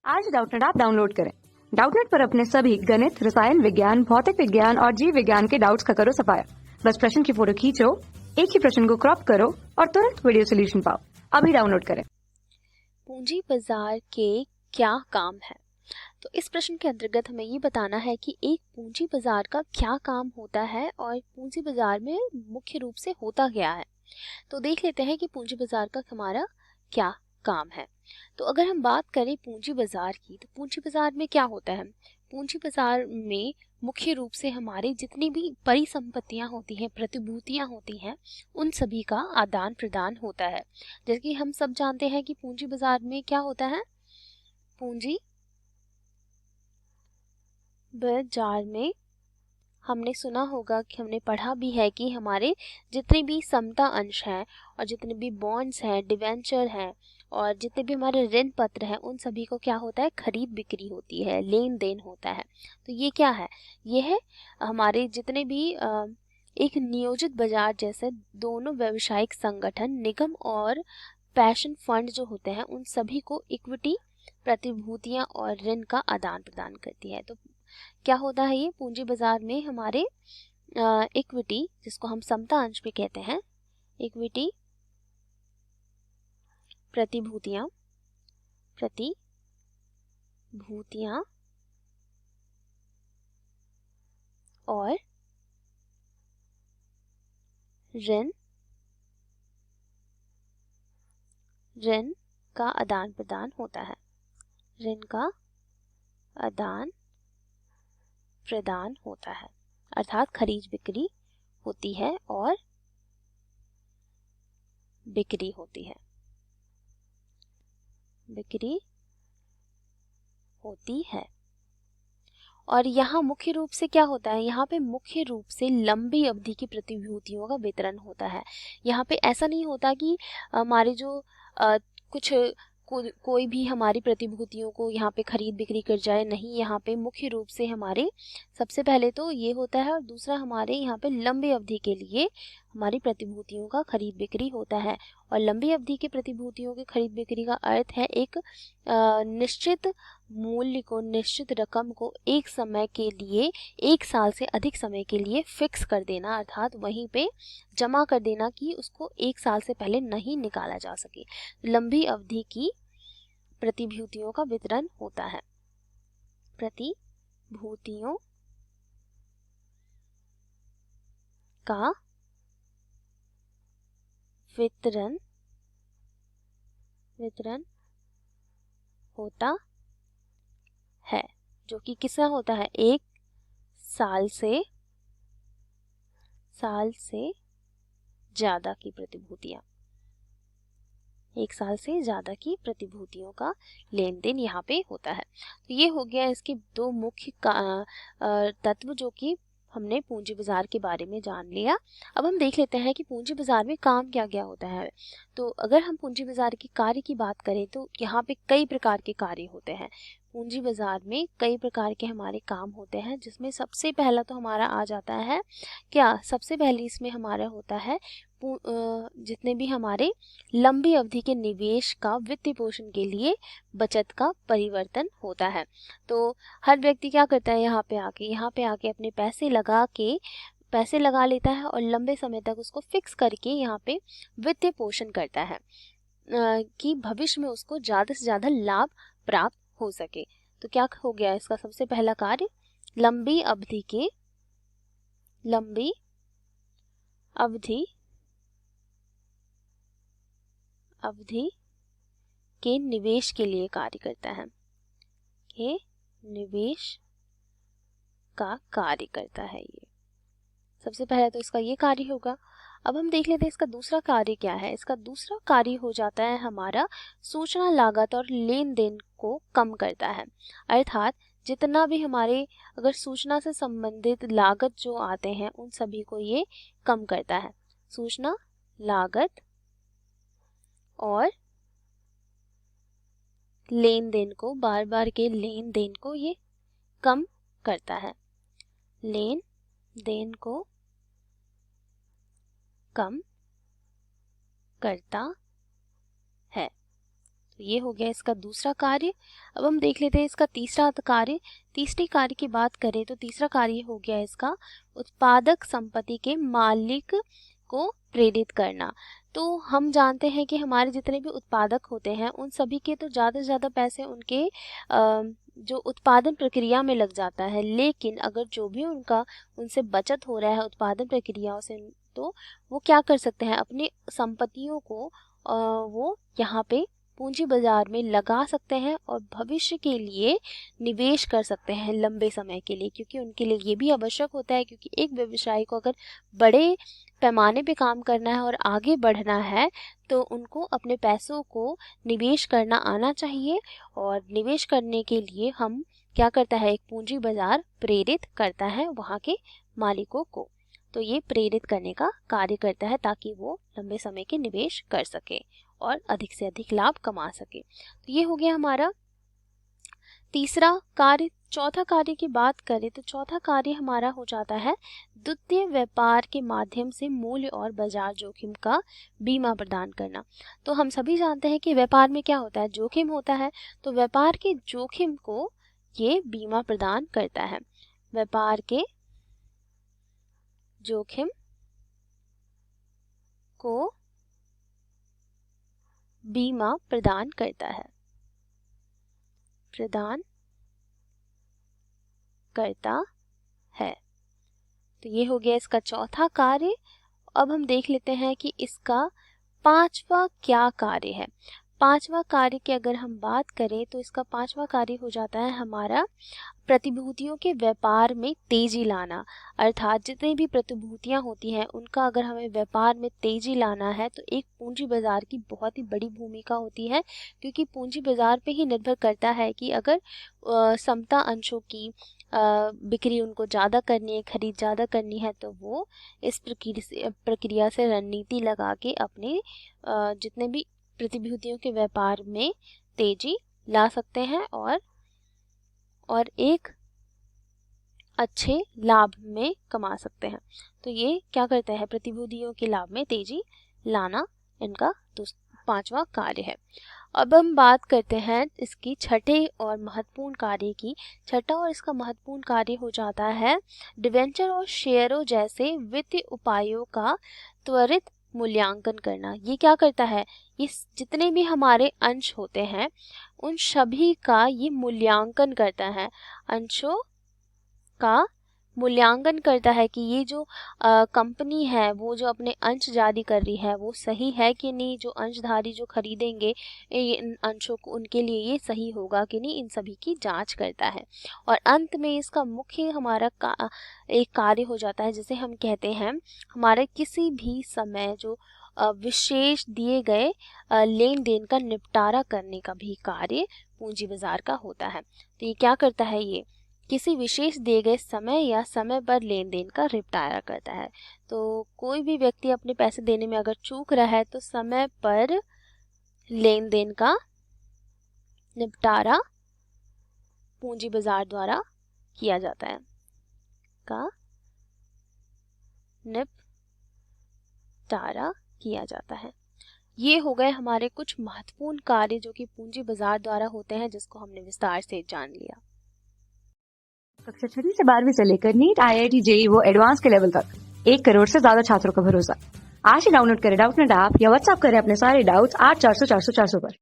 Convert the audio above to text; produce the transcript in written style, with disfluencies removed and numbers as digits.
आज Doubtnut app download करें। Doubtnut पर अपने सभी गणित, रसायन विज्ञान, भौतिक विज्ञान और जीव विज्ञान के डाउट्स का करो सफाया। बस प्रश्न की फोटो खींचो, एक ही प्रश्न को क्रॉप करो और तुरंत वीडियो सोल्यूशन पाओ। अभी डाउनलोड करें। पूंजी बाजार के क्या काम है? तो इस प्रश्न के अंतर्गत हमें ये बताना है कि एक पूंजी बाजार का क्या काम होता है और पूंजी बाजार में मुख्य रूप से होता क्या है। तो देख लेते हैं कि पूंजी बाजार का हमारा क्या काम है। तो अगर हम बात करें पूंजी बाजार की, तो पूंजी बाजार में क्या होता है? पूंजी बाजार में मुख्य रूप से हमारे जितनी भी परिसंपत्तियां होती हैं, प्रतिभूतियां होती हैं, उन सभी का आदान प्रदान होता है। जैसे कि हम सब जानते हैं कि पूंजी बाजार में क्या होता है। पूंजी बाजार में हमने सुना होगा कि हमने पढ़ा भी है कि हमारे जितने भी समता अंश हैं और जितने भी बॉन्ड्स हैं, डिवेंचर हैं और जितने भी हमारे ऋण पत्र हैं, उन सभी को क्या होता है? खरीद बिक्री होती है, लेन देन होता है। तो ये क्या है? ये है हमारे जितने भी एक नियोजित बाजार जैसे दोनों व्यवसायिक संगठन, निगम और पेंशन फंड जो होते हैं, उन सभी को इक्विटी, प्रतिभूतियां और ऋण का आदान प्रदान करती है। तो क्या होता है? ये पूंजी बाजार में हमारे इक्विटी, जिसको हम समता अंश भी कहते हैं, इक्विटी, प्रतिभूतियां और ऋण का आदान प्रदान होता है। ऋण का आदान प्रदान होता है, अर्थात खरीद बिक्री होती है और बिक्री होती है, बिक्री होती है। और यहाँ मुख्य रूप से क्या होता है? यहाँ पे मुख्य रूप से लंबी अवधि की प्रतिभूतियों का वितरण होता है। यहाँ पे ऐसा नहीं होता कि हमारे जो कुछ कोई भी हमारी प्रतिभूतियों को यहाँ पे खरीद बिक्री कर जाए, नहीं। यहाँ पे मुख्य रूप से हमारे सबसे पहले तो ये होता है और दूसरा हमारे यहाँ पे लंबी अवधि के लिए हमारी प्रतिभूतियों का खरीद बिक्री होता है। और लंबी अवधि की प्रतिभूतियों की खरीद बिक्री का अर्थ है एक निश्चित मूल्य को, निश्चित रकम को एक समय के लिए, एक साल से अधिक समय के लिए फिक्स कर देना, अर्थात वहीं पे जमा कर देना कि उसको एक साल से पहले नहीं निकाला जा सके। लंबी अवधि की प्रतिभूतियों का वितरण होता है। प्रतिभूतियों का वितरण होता है, जो कि कितना होता है? एक साल से ज्यादा की प्रतिभूतियां, एक साल से ज्यादा की प्रतिभूतियों का लेन देन यहाँ पे होता है। तो ये हो गया इसके दो मुख्य तत्व जो कि हमने पूंजी बाजार के बारे में जान लिया। अब हम देख लेते हैं कि पूंजी बाजार में काम क्या क्या होता है। तो अगर हम पूंजी बाजार के कार्य की बात करें तो यहाँ पे कई प्रकार के कार्य होते हैं। पूंजी बाजार में कई प्रकार के हमारे काम होते हैं, जिसमें सबसे पहला तो हमारा आ जाता है क्या? सबसे पहले इसमें हमारा होता है जितने भी हमारे लंबी अवधि के निवेश का वित्त पोषण के लिए बचत का परिवर्तन होता है। तो हर व्यक्ति क्या करता है? यहाँ पे आके अपने पैसे लगा लेता है और लंबे समय तक उसको फिक्स करके यहाँ पे वित्तीय पोषण करता है कि भविष्य में उसको ज़्यादा से ज़्यादा लाभ प्राप्त हो सके। तो क्या हो गया इसका सबसे पहला कार्य? लंबी अवधि के निवेश के लिए कार्य करता है, के निवेश का कार्य करता है। ये सबसे पहले तो इसका ये कार्य होगा। अब हम देख लेते हैं इसका दूसरा कार्य क्या है। इसका दूसरा कार्य हो जाता है हमारा सूचना लागत और लेन देन को कम करता है, अर्थात जितना भी हमारे अगर सूचना से संबंधित लागत जो आते हैं, उन सभी को ये कम करता है। सूचना लागत और लेन देन को, बार बार के लेन देन को ये कम करता है, लेन देन को कम करता है। तो तो ये हो गया इसका दूसरा कार्य। अब हम देख लेते हैं इसका तीसरा कार्य। तीसरे कार्य की बात करें तो तीसरा कार्य हो गया इसका उत्पादक संपत्ति के मालिक को प्रेरित करना। तो हम जानते हैं कि हमारे जितने भी उत्पादक होते हैं उन सभी के तो ज़्यादा से ज़्यादा पैसे उनके जो उत्पादन प्रक्रिया में लग जाता है, लेकिन अगर जो भी उनसे बचत हो रहा है उत्पादन प्रक्रियाओं से, तो वो क्या कर सकते हैं, अपनी संपत्तियों को वो यहाँ पे पूंजी बाजार में लगा सकते हैं और भविष्य के लिए निवेश कर सकते हैं लंबे समय के लिए, क्योंकि उनके लिए ये भी आवश्यक होता है, क्योंकि एक व्यवसायी को अगर बड़े पैमाने पे काम करना है और आगे बढ़ना है तो उनको अपने पैसों को निवेश करना आना चाहिए। और निवेश करने के लिए हम क्या करता है, एक पूंजी बाजार प्रेरित करता है वहाँ के मालिकों को। तो ये प्रेरित करने का कार्य करता है ताकि वो लंबे समय के निवेश कर सके और अधिक से अधिक लाभ कमा सके। तो ये हो गया हमारा तीसरा कार्य। चौथा कार्य की बात करें तो चौथा कार्य हमारा हो जाता है द्वितीय व्यापार के माध्यम से मूल्य और बाजार जोखिम का बीमा प्रदान करना। तो हम सभी जानते हैं कि व्यापार में क्या होता है, जोखिम होता है। तो व्यापार के जोखिम को ये बीमा प्रदान करता है। व्यापार के जोखिम को बीमा प्रदान करता है, प्रदान करता है। तो ये हो गया इसका चौथा कार्य। अब हम देख लेते हैं कि इसका पांचवा क्या कार्य है। पांचवा कार्य की अगर हम बात करें तो इसका पांचवा कार्य हो जाता है हमारा प्रतिभूतियों के व्यापार में तेजी लाना। अर्थात जितनी भी प्रतिभूतियां होती हैं उनका अगर हमें व्यापार में तेजी लाना है तो एक पूंजी बाजार की बहुत ही बड़ी भूमिका होती है, क्योंकि पूंजी बाजार पे ही निर्भर करता है कि अगर समता अंशों की बिक्री उनको ज़्यादा करनी है, खरीद ज़्यादा करनी है, तो वो इस प्रक्रिया से रणनीति लगा के अपने जितने भी प्रतिभूतियों के व्यापार में तेजी ला सकते हैं और एक अच्छे लाभ में कमा सकते हैं। तो ये क्या करता है, प्रतिभूतियों के लाभ में तेजी लाना इनका पांचवा कार्य है। अब हम बात करते हैं इसकी छठे और महत्वपूर्ण कार्य की। छठा और इसका महत्वपूर्ण कार्य हो जाता है डिवेंचर और शेयरों जैसे वित्तीय उपायों का त्वरित मूल्यांकन करना। ये क्या करता है, ये जितने भी हमारे अंश होते हैं उन सभी का ये मूल्यांकन करता है, अंशों का मूल्यांकन करता है कि ये जो कंपनी है वो जो अपने अंश जारी कर रही है वो सही है कि नहीं, जो अंशधारी जो खरीदेंगे इन अंशों को उनके लिए ये सही होगा कि नहीं, इन सभी की जांच करता है। और अंत में इसका मुख्य हमारा एक कार्य हो जाता है जिसे हम कहते हैं हमारे किसी भी समय जो विशेष दिए गए लेन देन का निपटारा करने का भी कार्य पूंजी बाजार का होता है। तो ये क्या करता है, ये किसी विशेष दिए गए समय या समय पर लेन देन का निपटारा करता है। तो कोई भी व्यक्ति अपने पैसे देने में अगर चूक रहा है तो समय पर लेन देन का निपटारा पूंजी बाजार द्वारा किया जाता है, का निपटारा किया जाता है। ये हो गए हमारे कुछ महत्वपूर्ण कार्य जो कि पूंजी बाजार द्वारा होते हैं, जिसको हमने विस्तार से जान लिया। कक्षा 6वीं से 12वीं से लेकर नीट, IIT, JEE वो एडवांस के लेवल तक 1 करोड़ से ज्यादा छात्रों का भरोसा। आज ही डाउनलोड करें डाउटनेट ऐप या व्हाट्सएप करें अपने सारे डाउट्स 8400 400 400 पर।